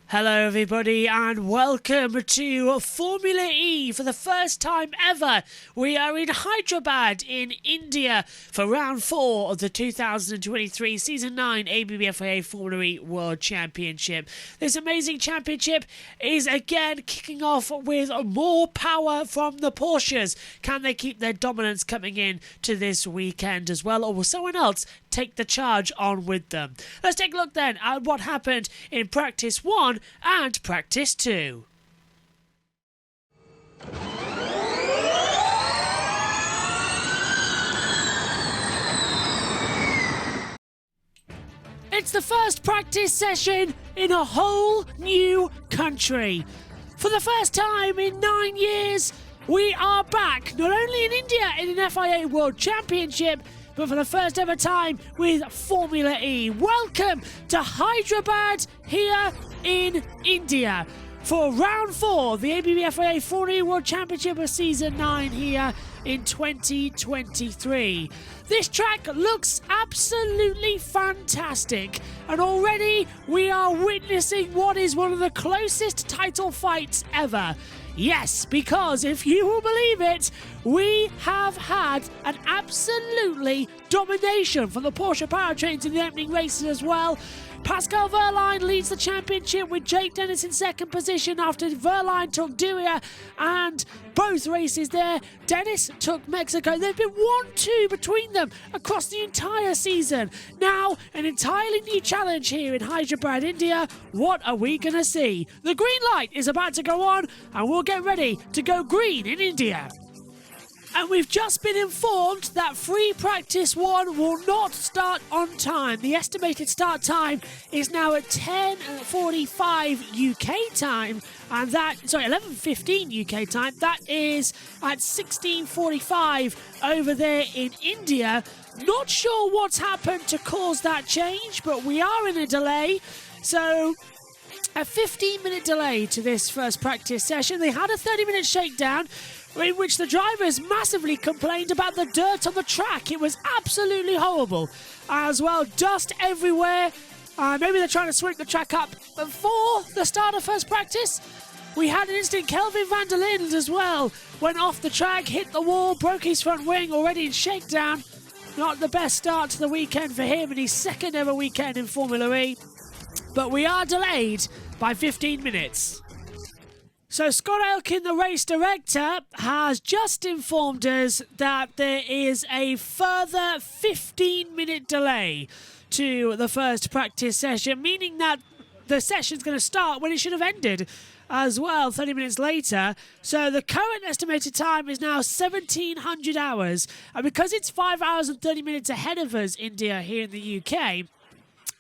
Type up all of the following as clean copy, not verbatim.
Hello everybody and welcome to Formula E. For the first time ever, we are in Hyderabad in India for round 4 of the 2023 Season 9 ABB FIA Formula E World Championship. This amazing championship is again kicking off with more power from the Porsches. Can they keep their dominance coming in to this weekend as well, or will someone else take the charge on with them? Let's take a look then at what happened in Practice 1 and Practice 2. It's the first practice session in a whole new country. For the first time in 9 years, we are back, not only in India in an FIA World Championship, but for the first ever time with Formula E. Welcome to Hyderabad here in India for round 4 of the ABB FIA Formula E World Championship of Season 9 here in 2023. This track looks absolutely fantastic, and already we are witnessing what is one of the closest title fights ever. Yes, because if you will believe it, we have had an absolutely domination from the Porsche powertrains in the opening races as well. Pascal Wehrlein leads the championship with Jake Dennis in second position after Wehrlein took Duria, and both races there, Dennis took Mexico. There's been 1-2 between them across the entire season. Now, an entirely new challenge here in Hyderabad, India. What are we going to see? The green light is about to go on, and we'll get ready to go green in India. And we've just been informed that free practice 1 will not start on time. The estimated start time is now at 10:45 UK time, and 11:15 UK time. That is at 16:45 over there in India. Not sure what's happened to cause that change, but we are in a delay. So a 15-minute delay to this first practice session. They had a 30-minute shakedown in which the drivers massively complained about the dirt on the track. It was absolutely horrible. As well, dust everywhere. Maybe they're trying to sweep the track up. Before the start of first practice, we had an incident. Kelvin van der Linde as well went off the track, hit the wall, broke his front wing already in shakedown. Not the best start to the weekend for him in his second ever weekend in Formula E. But we are delayed by 15 minutes. So Scott Elkin, the race director, has just informed us that there is a further 15-minute delay to the first practice session, meaning that the session's going to start when it should have ended as well, 30 minutes later. So the current estimated time is now 1700 hours. And because it's 5 hours and 30 minutes ahead of us, India, here in the UK,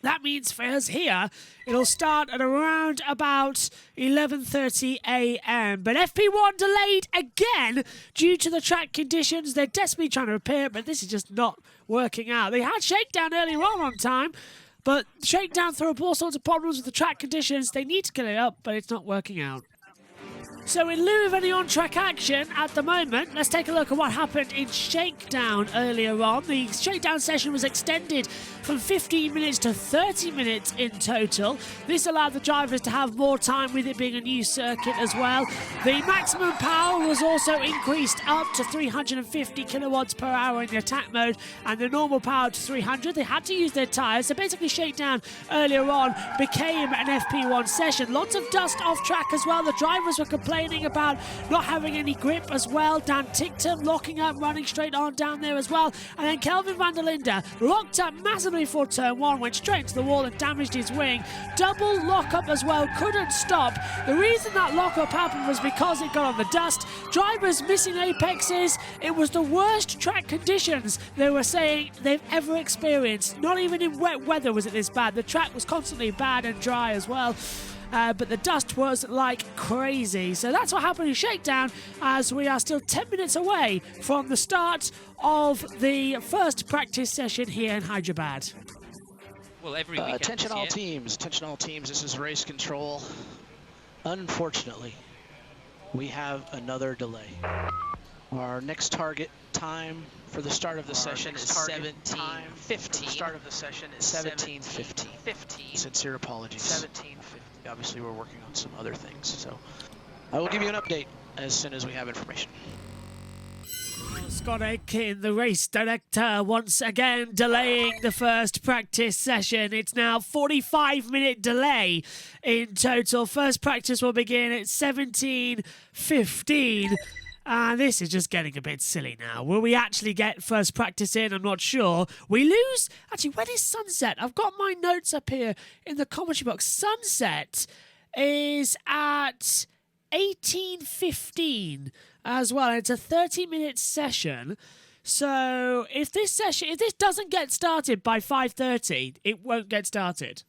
that means for us here, it'll start at around about 11:30 a.m. But FP1 delayed again due to the track conditions. They're desperately trying to repair it, but this is just not working out. They had shakedown earlier on time, but shakedown threw up all sorts of problems with the track conditions. They need to get it up, but it's not working out. So in lieu of any on-track action at the moment, let's take a look at what happened in shakedown earlier on. The shakedown session was extended from 15 minutes to 30 minutes in total. This allowed the drivers to have more time with it being a new circuit as well. The maximum power was also increased up to 350 kilowatts per hour in the attack mode, and the normal power to 300. They had to use their tyres, so basically shakedown earlier on became an FP1 session. Lots of dust off track as well. The drivers were complaining about not having any grip as well. Dan Tickton locking up, running straight on down there as well. And then Kelvin van der Linde locked up massively for turn 1, went straight into the wall and damaged his wing. Double lock-up as well, couldn't stop. The reason that lock-up happened was because it got on the dust. Drivers missing apexes. It was the worst track conditions they were saying they've ever experienced. Not even in wet weather was it this bad. The track was constantly bad and dry as well. But the dust was like crazy. So that's what happened in shakedown, as we are still 10 minutes away from the start of the first practice session here in Hyderabad. Well, every weekend. Attention all teams, this is race control. Unfortunately, we have another delay. Our next target time for the start of the session is 17:15. Start of the session is 17:15. Sincere apologies. 17:15. Obviously, we're working on some other things. So I will give you an update as soon as we have information. Scott Aitken, the race director, once again delaying the first practice session. It's now 45-minute delay in total. First practice will begin at 17:15. This is just getting a bit silly now. Will we actually get first practice in? I'm not sure. We lose... Actually, when is sunset? I've got my notes up here in the commentary box. Sunset is at 18:15 as well. It's a 30-minute session. So if this doesn't get started by 5:30, it won't get started.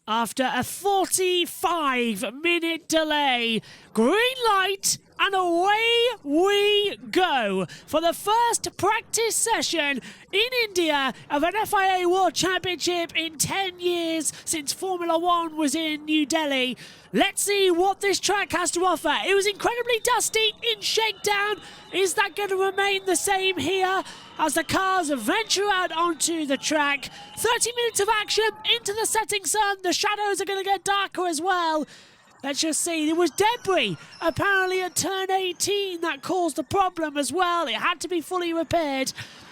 After a 45-minute delay, green light, and away we go for the first practice session in India of an FIA World Championship in 10 years since Formula One was in New Delhi. Let's see what this track has to offer. It was incredibly dusty in shakedown. Is that going to remain the same here as the cars venture out onto the track? 30 minutes of action into the setting sun. The shadows are going to get darker as well. Let's just see. There was debris apparently at turn 18 that caused the problem as well. It had to be fully repaired.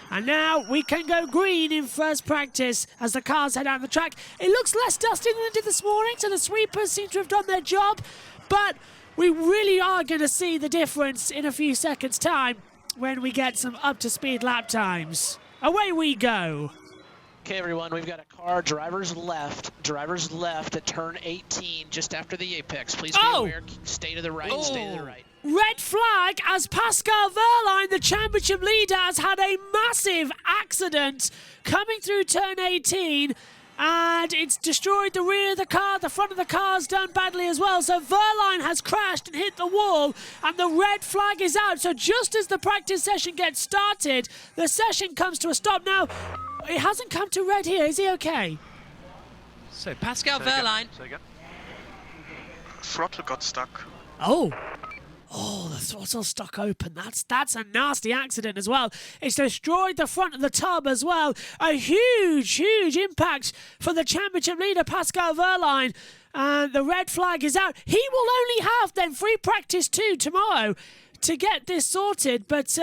And now we can go green in first practice as the cars head down the track. It looks less dusty than it did this morning, so the sweepers seem to have done their job. But we really are going to see the difference in a few seconds' time when we get some up-to-speed lap times. Away we go. Okay, everyone, we've got a car, driver's left at turn 18, just after the apex. Please be aware, stay to the right, stay to the right. Red flag as Pascal Wehrlein, the championship leader, has had a massive accident coming through turn 18. And it's destroyed the rear of the car. The front of the car's done badly as well. So Wehrlein has crashed and hit the wall. And the red flag is out. So just as the practice session gets started, the session comes to a stop. Now, it hasn't come to red here. Is he okay? So Pascal Wehrlein. Throttle got stuck. Oh, the throttle stuck open. That's a nasty accident as well. It's destroyed the front of the tub as well. A huge impact for the championship leader, Pascal Wehrlein. And the red flag is out. He will only have then free practice 2 tomorrow to get this sorted. But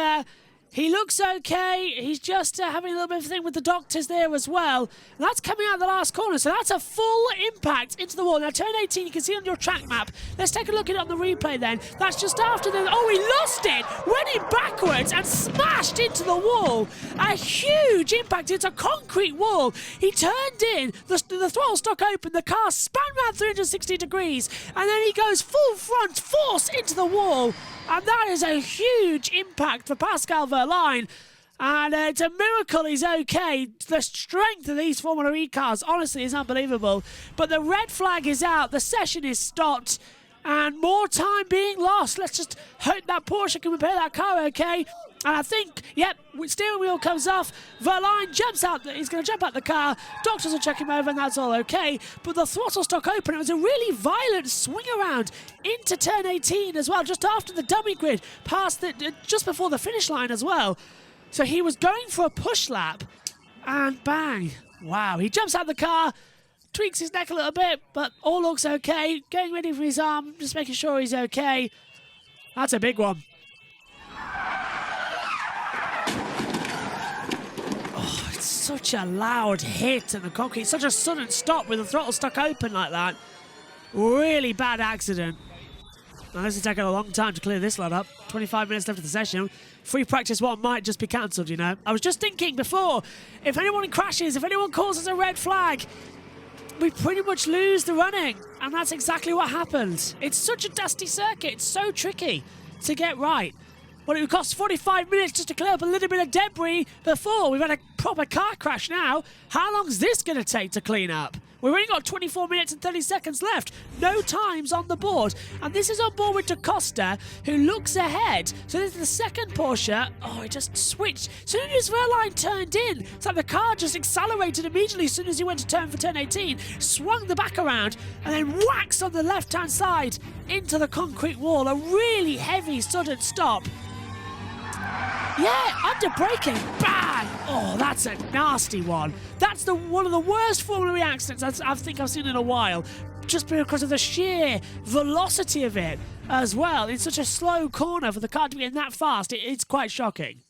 he looks okay. He's just having a little bit of a thing with the doctors there as well. And that's coming out of the last corner. So that's a full impact into the wall. Now, turn 18, you can see on your track map. Let's take a look at it on the replay then. That's just after the... Oh, he lost it! Went in backwards and smashed into the wall. A huge impact. It's a concrete wall. He turned in. The throttle stuck open. The car span around 360 degrees. And then he goes full front force into the wall. And that is a huge impact for Pascal Wehrlein. And it's a miracle he's okay. The strength of these Formula E cars, honestly, is unbelievable. But the red flag is out. The session is stopped. And more time being lost. Let's just hope that Porsche can repair that car okay. And I think, yep, steering wheel comes off. Wehrlein jumps out. He's going to jump out the car. Doctors will check him over, and that's all okay. But the throttle stuck open. It was a really violent swing around into turn 18 as well, just after the dummy grid, past just before the finish line as well. So he was going for a push lap, and bang. Wow, he jumps out the car, tweaks his neck a little bit, but all looks okay. Getting ready for his arm, just making sure he's okay. That's a big one. Such a loud hit in the concrete, such a sudden stop with the throttle stuck open like that. Really bad accident. Now this is taking a long time to clear this lot up. 25 minutes left of the session. Free practice 1 might just be cancelled, you know. I was just thinking before, if anyone crashes, if anyone causes a red flag, we pretty much lose the running. And that's exactly what happened. It's such a dusty circuit. It's so tricky to get right. Well, it would cost 45 minutes just to clear up a little bit of debris before. We've had a proper car crash now. How long is this going to take to clean up? We've only got 24 minutes and 30 seconds left. No times on the board. And this is on board with Da Costa, who looks ahead. So this is the second Porsche. Oh, it just switched. As soon as Wehrlein turned in, it's like the car just accelerated immediately as soon as he went to turn for turn 18, swung the back around, and then whacks on the left-hand side into the concrete wall. A really heavy, sudden stop. Yeah, under braking, bang! Oh, that's a nasty one. That's one of the worst Formula E accidents I think I've seen in a while. just because of the sheer velocity of it as well. In such a slow corner for the car to be in that fast, it's quite shocking.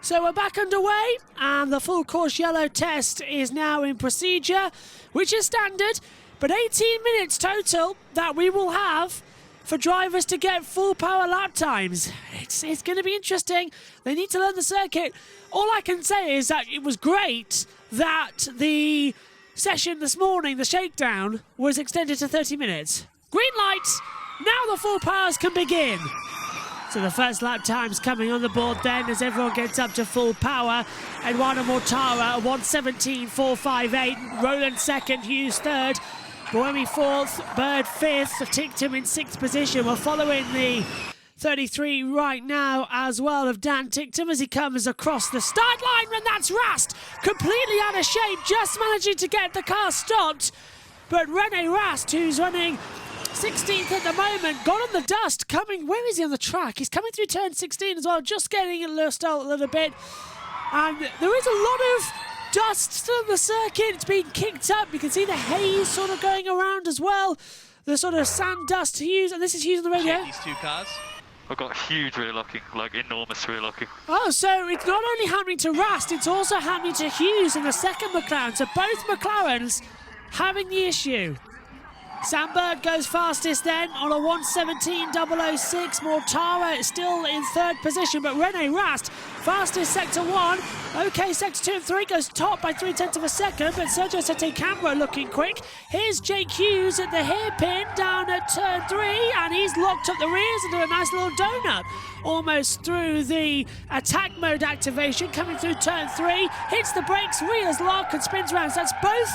So we're back underway, and the full course yellow test is now in procedure, which is standard, but 18 minutes total that we will have for drivers to get full power lap times. It's going to be interesting. They need to learn the circuit. All I can say is that it was great that the session this morning, the shakedown, was extended to 30 minutes. Green lights. Now the full powers can begin. So the first lap time's coming on the board then as everyone gets up to full power. Eduardo Mortara, 1:17.458. Roland second, Hughes third. Buemi fourth, Bird fifth, Ticktum in sixth position. We're following the 33 right now as well of Dan Ticktum as he comes across the start line, and that's Rast, completely out of shape, just managing to get the car stopped. But Rene Rast, who's running 16th at the moment, got on the dust coming. Where is he on the track? He's coming through turn 16 as well, just getting it lost out a little bit. And there is a lot of dust still on the circuit. It's being kicked up. You can see the haze sort of going around as well. The sort of sand dust Hughes, and this is Hughes on the radio. These two cars. I've got huge rear locking, like enormous rear locking. Oh, so it's not only happening to Rast, it's also happening to Hughes in the second McLaren. So both McLarens having the issue. Sam Bird goes fastest then on a 1:17.006. Mortara still in third position, but Rene Rast fastest sector 1. Okay, sector 2 and 3 goes top by 0.3 of a second, but Sergio Sete Camera looking quick. Here's Jake Hughes at the hairpin down at turn 3, and he's locked up the rears into a nice little donut. Almost through the attack mode activation, coming through turn 3, hits the brakes, rears lock and spins around. So that's both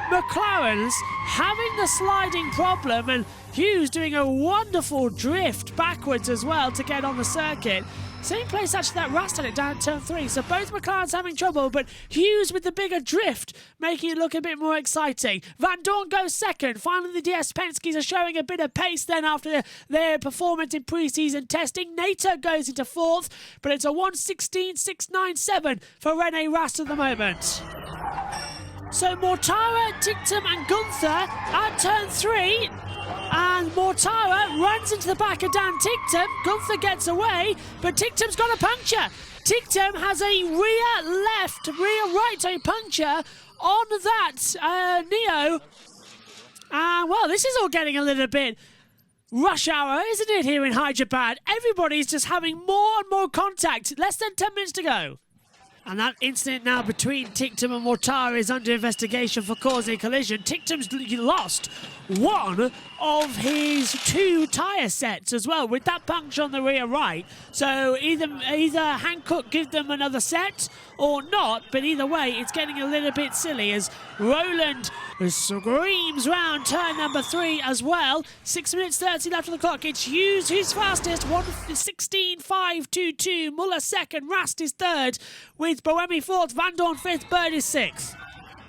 McLarens having the sliding problem, and Hughes doing a wonderful drift backwards as well to get on the circuit. Same place actually that Rast had it down at turn 3. So both McLarens having trouble, but Hughes with the bigger drift, making it look a bit more exciting. Van Dorn goes second. Finally, the DS Penske's are showing a bit of pace then after their performance in pre-season testing. Nato goes into fourth, but it's a 1:16.697 for Rene Rast at the moment. So Mortara, Ticktum and Gunther at turn 3, and Mortara runs into the back of Dan Ticktum. Gunther gets away, but Ticktum's got a puncture. Ticktum has a rear right puncture on that Neo. Well, this is all getting a little bit rush hour, isn't it, here in Hyderabad? Everybody's just having more and more contact. Less than 10 minutes to go. And that incident now between Ticktum and Mortara is under investigation for causing a collision. Ticktum's lost one of his 2 tyre sets as well with that puncture on the rear right. So either Hancock give them another set or not, but either way it's getting a little bit silly as Roland screams round turn number 3 as well. 6 minutes 30 left on the clock. It's Hughes who's fastest, 1:16.522. Muller second, Rast is third with Buemi fourth, Van Dorn fifth, Bird is sixth.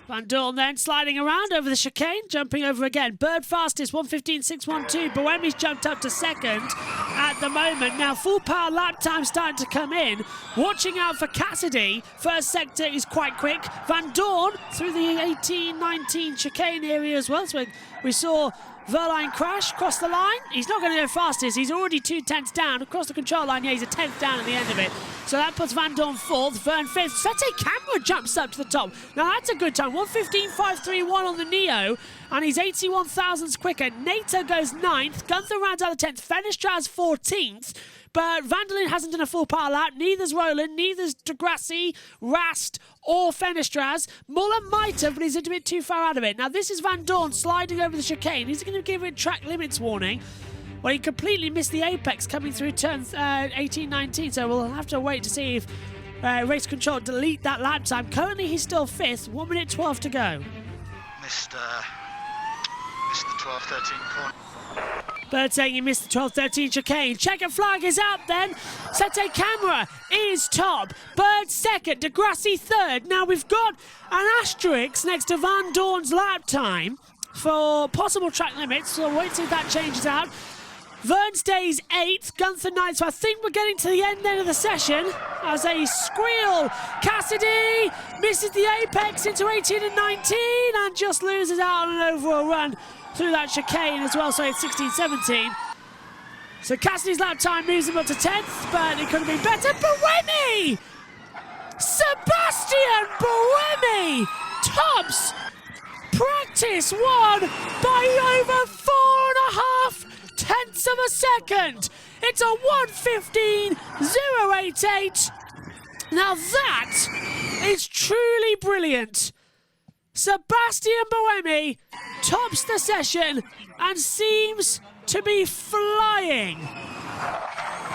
Van Dorn then sliding around over the chicane, jumping over again. Bird fastest, 1:15.612. Buemi's jumped up to second at the moment. Now full power lap time starting to come in. Watching out for Cassidy. First sector is quite quick. Van Dorn through the 18-19 chicane area as well. So we saw Verline crash across the line. He's not going to go fastest. He's already 2/10 down across the control line. Yeah, he's a 10th down at the end of it. So that puts Van Dorn fourth, Vern fifth. Sete Camera jumps up to the top. Now that's a good time. 1:15.531 on the Neo, and he's 81 thousandths quicker. Nato goes 9th. Gunther rounds out the 10th. Fenestraz 14th. But Vanderlyn hasn't done a full power lap. Neither's Roland, neither's Degrassi, Rast, or Fenestraz. Muller might have, but he's a bit too far out of it. Now, this is Van Dorn sliding over the chicane. He's going to give it track limits warning. Well, he completely missed the apex coming through turn 18-19, so we'll have to wait to see if race control delete that lap time. Currently, he's still 5th, 1:12 to go. Missed the 12-13 corner. Bird saying he missed the 12-13 chicane. Checker flag is out then. Sete Camera is top. Bird second. Degrassi third. Now we've got an asterisk next to Van Dorn's lap time for possible track limits. So we'll wait to see if that changes out. Vern stays 8th. Gunther 9th. So I think we're getting to the end of the session as a squeal. Cassidy misses the apex into 18 and 19 and just loses out on an overall run through that chicane as well, so it's 16-17. So Cassidy's lap time moves him up to 10th, but it could have been better. Buemi! Sebastian Buemi tops practice one by over 4.5 tenths of a second. It's a 1:15.088. Now that is truly brilliant. Sebastian Buemi tops the session and seems to be flying.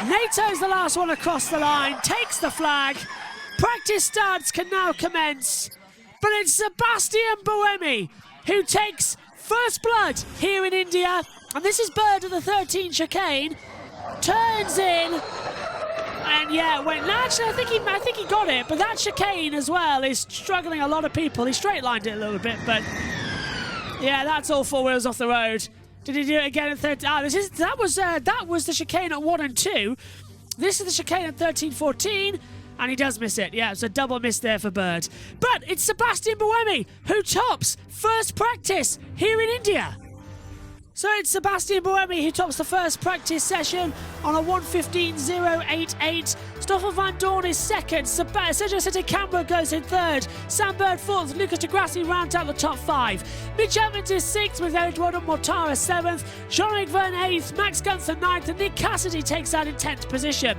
Nato's the last one across the line, takes the flag. Practice starts can now commence. But it's Sebastian Buemi who takes first blood here in India. And this is Bird of the 13 chicane. Turns in. And yeah, went. Actually, I think he got it. But that chicane as well is struggling a lot of people. He straight lined it a little bit, but yeah, that's all four wheels off the road. Did he do it again at 13? That was the chicane at 1 and 2. This is the chicane at 13-14. And he does miss it. Yeah, it's a double miss there for Bird. But it's Sebastian Buemi who tops first practice here in India. So it's Sebastian Buemi who tops the first practice session on a 1:15.088. Stoffel Van Dorn is second. Sergio Sette-Canberra goes in third. Sam Bird fourth. Lucas de Grassi rounds out the top 5. Mitch Evans is sixth with Eduardo Mortara seventh. Jean-Luc Verne eighth. Max Gunther ninth. And Nick Cassidy takes that in 10th position.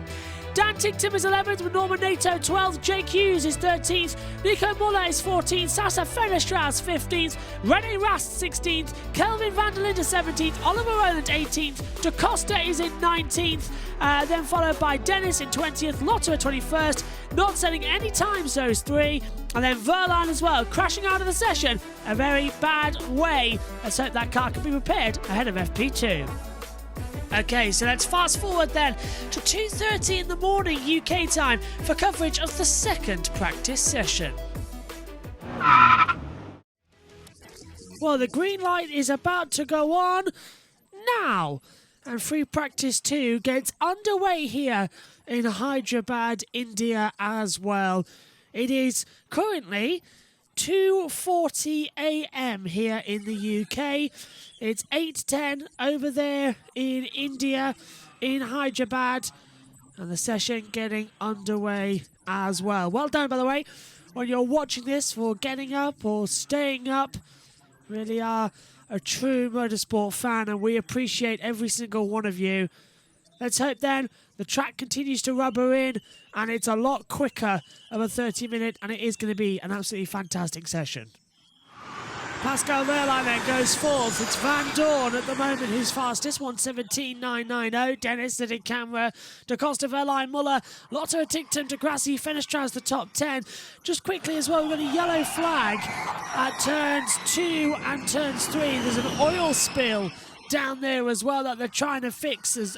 Dan Tinctum is 11th with Norman Nato 12th, Jake Hughes is 13th, Nico Muller is 14th, Sasa Fennerstraus 15th, Rene Rast 16th, Kelvin van der Linde 17th, Oliver Rowland 18th, Da Costa is in 19th, then followed by Dennis in 20th, Lotto at 21st, not setting any times those three, and then Verline as well, crashing out of the session a very bad way. Let's hope that car can be repaired ahead of FP2. Okay, so let's fast forward then to 2:30 in the morning UK time for coverage of the second practice session. Well, the green light is about to go on now, and free practice 2 gets underway here in Hyderabad, India as well. It is currently 2:40 a.m. here in the UK. It's 8:10 over there in India, in Hyderabad, and the session getting underway as well. Well done, by the way, when you're watching this, for getting up or staying up. Really are a true motorsport fan, and we appreciate every single one of you. Let's hope then the track continues to rubber in, and it's a lot quicker of a 30-minute, and it is going to be an absolutely fantastic session. Pascal Wehrlein then goes fourth. It's Van Dorn at the moment who's fastest, 1:17.990. Dennis sitting camera. Da Costa, Wehrlein, Muller, Lotto, Tinctum, de Grassi, Fennerstraus the top 10. Just quickly as well, we've got a yellow flag at turns 2 and turns 3. There's an oil spill down there as well that they're trying to fix as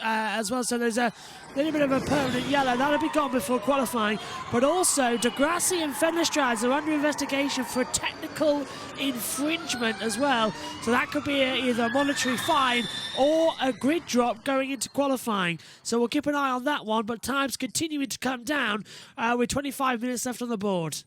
well. So there's a little bit of a permanent yellow. That'll be gone before qualifying. But also, de Grassi and Fennerstraus are under investigation for technical infringement as well. So that could be either a monetary fine or a grid drop going into qualifying. So we'll keep an eye on that one. But time's continuing to come down with 25 minutes left on the board.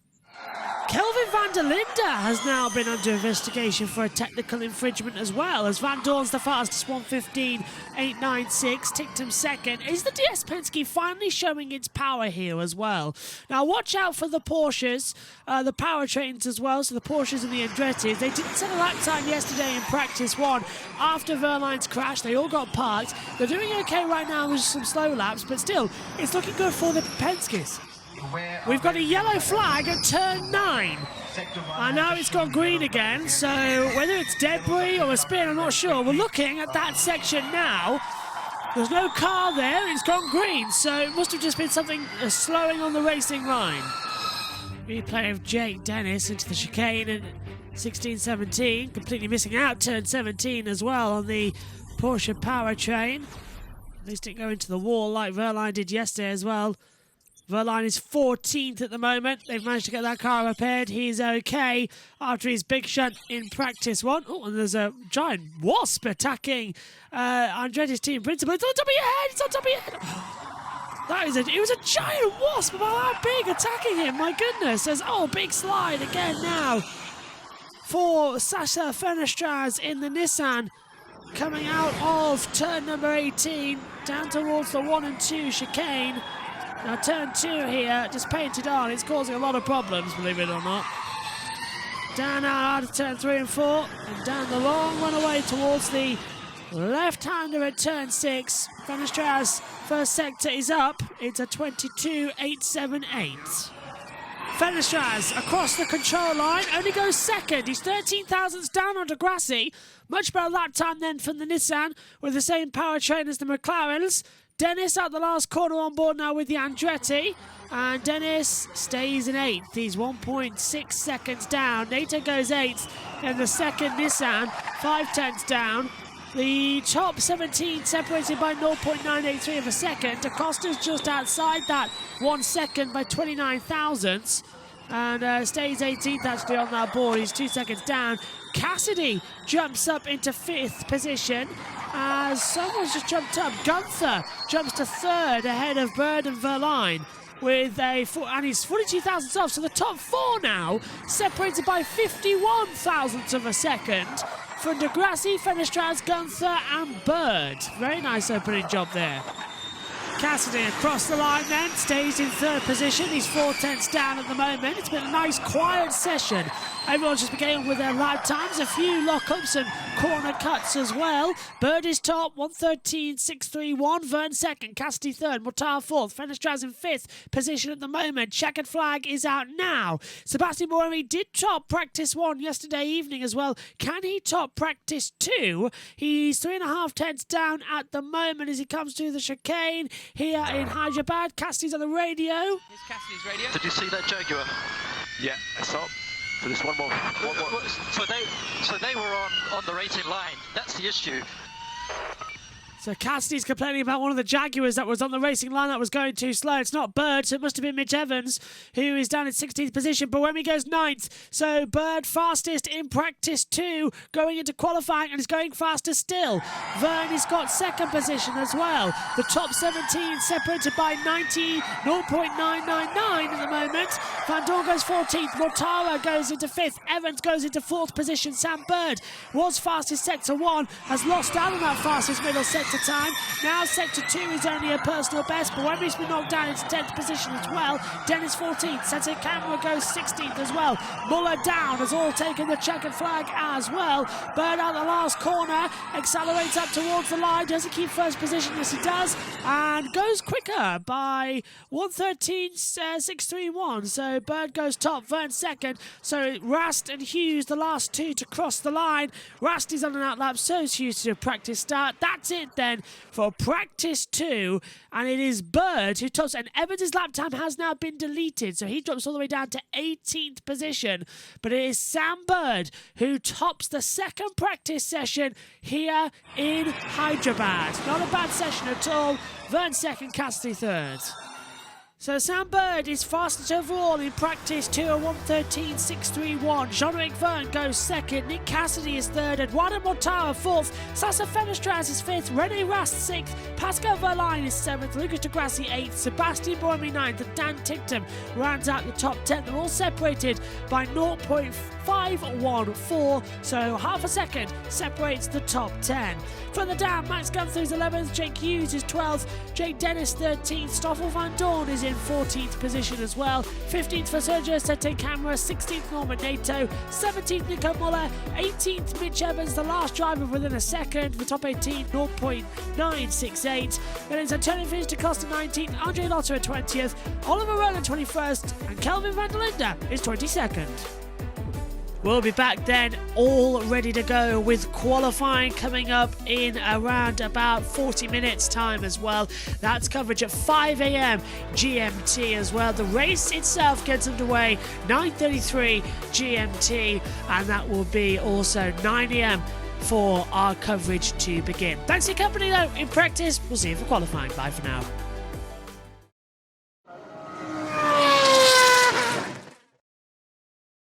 Kelvin van der Linde has now been under investigation for a technical infringement as well, as Van Dorn's the fastest, 1:15.896, Tinctum second. Is the DS Penske finally showing its power here as well? Now watch out for the Porsches, the powertrains as well, so the Porsches and the Andrettis. They didn't set a lap time yesterday in practice 1 after Verline's crash. They all got parked. They're doing okay right now with some slow laps, but still, it's looking good for the Penskes. We've got a yellow flag at turn 9. And now it's gone green again, so whether it's debris or a spin, I'm not sure. We're looking at that section now. There's no car there, it's gone green, so it must have just been something slowing on the racing line. Replay of Jake Dennis into the chicane in 16-17, completely missing out turn 17 as well on the Porsche powertrain. At least didn't go into the wall like Verline did yesterday as well. Verline is 14th at the moment. They've managed to get that car repaired. He's okay after his big shunt in practice 1. Oh, and there's a giant wasp attacking Andretti's team principal. It's on top of your head! It's on top of your head! It was a giant wasp about how big attacking him. My goodness. There's, big slide again now for Sasha Fenestraz in the Nissan, coming out of turn number 18, down towards the 1 and 2 chicane. Now turn 2 here, just painted on, it's causing a lot of problems, believe it or not. Down now out of turn 3 and 4, and down the long run away towards the left-hander at turn 6. Fenestraz, first sector is up, it's a 22.878. Fenestraz across the control line, only goes second. He's 13 thousandths down on Degrassi. Much better lap time then from the Nissan with the same powertrain as the McLarens. Dennis at the last corner on board now with the Andretti. And Dennis stays in 8th. He's 1.6 seconds down. Nato goes 8th in the second Nissan, 5/10 down. The top 17 separated by 0.983 of a second. Acosta's just outside that 1 second by 29 thousandths. And stays 18th actually on that board. He's 2 seconds down. Cassidy jumps up into 5th position as someone's just jumped up. Gunther jumps to 3rd ahead of Bird and Verline with and he's 42 thousandths off. So the top 4 now separated by 51 thousandths of a second. From Degrassi, Fenestraz, Gunther and Bird. Very nice opening job there. Cassidy across the line then, stays in 3rd position. He's 4/10ths down at the moment. It's been a nice quiet session. Everyone's just beginning with their lap times, a few lockups and corner cuts as well. Bird is top, 1:13.631. Vern second, Cassidy third, Mortar fourth. Fenestraz in 5th position at the moment. Checkered flag is out now. Sebastian Buemi did top practice 1 yesterday evening as well. Can he top practice 2? He's 3.5 down at the moment as he comes to the chicane here in Hyderabad. Cassidy's on the radio. Here's Cassidy's radio. Did you see that Jaguar? Yeah, I saw. So there's one more. So they were on the racing line. That's the issue. So Cassidy's complaining about one of the Jaguars that was on the racing line that was going too slow. It's not Bird, so it must have been Mitch Evans, who is down in 16th position. Buemi goes 9th. So Bird fastest in practice 2, going into qualifying, and is going faster still. Vern has got 2nd position as well. The top 17 separated by 0.999 at the moment. Van Dorn goes 14th. Mortara goes into 5th. Evans goes into 4th position. Sam Bird was fastest sector 1, has lost out on that fastest middle sector time. Now sector 2 is only a personal best, but Buemi's been knocked down into 10th position as well. Dennis 14th, Sensei Camera goes 16th as well. Muller down has all taken the checkered flag as well. Bird out the last corner, accelerates up towards the line. Does he keep first position? Yes, he does, and goes quicker by 1:13.631. So Bird goes top, Vern second. So Rast and Hughes, the last 2 to cross the line. Rast is on an outlap, so is Hughes to a practice start. That's it then for practice 2, and it is Bird who tops, and Evans' lap time has now been deleted, so he drops all the way down to 18th position. But it is Sam Bird who tops the 2nd practice session here in Hyderabad. Not a bad session at all. Vern second, Cassidy third. So Sam Bird is fastest overall in practice 2 at 1:13.631. Jean-Luc Verne goes 2nd. Nick Cassidy is 3rd. Eduardo Mortara 4th. Sasa Fenestraz is 5th. Rene Rast 6th. Pascal Verline is 7th. Lucas Degrassi 8th. Sebastian Buemi 9th. And Dan Tinctum rounds out the top 10. They're all separated by 0.514. So half a second separates the top 10. Further down, Max Gunther is 11th. Jake Hughes is 12th. Jake Dennis 13th. Stoffel Van Dorn is in 14th position as well. 15th for Sergio Sete Camera, 16th Norman Nato, 17th Nico Muller, 18th Mitch Evans, the last driver within a second. The top 18, 0.968. Then it's Antonio Finch to Costa 19th, Andre Lotter at 20th, Oliver Rowland 21st, and Kelvin van der Linde is 22nd. We'll be back then, all ready to go, with qualifying coming up in around about 40 minutes time as well. That's coverage at 5 a.m. GMT as well. The race itself gets underway 9:33 GMT, and that will be also 9 a.m. for our coverage to begin. Thanks for your company though in practice. We'll see you for qualifying. Bye for now.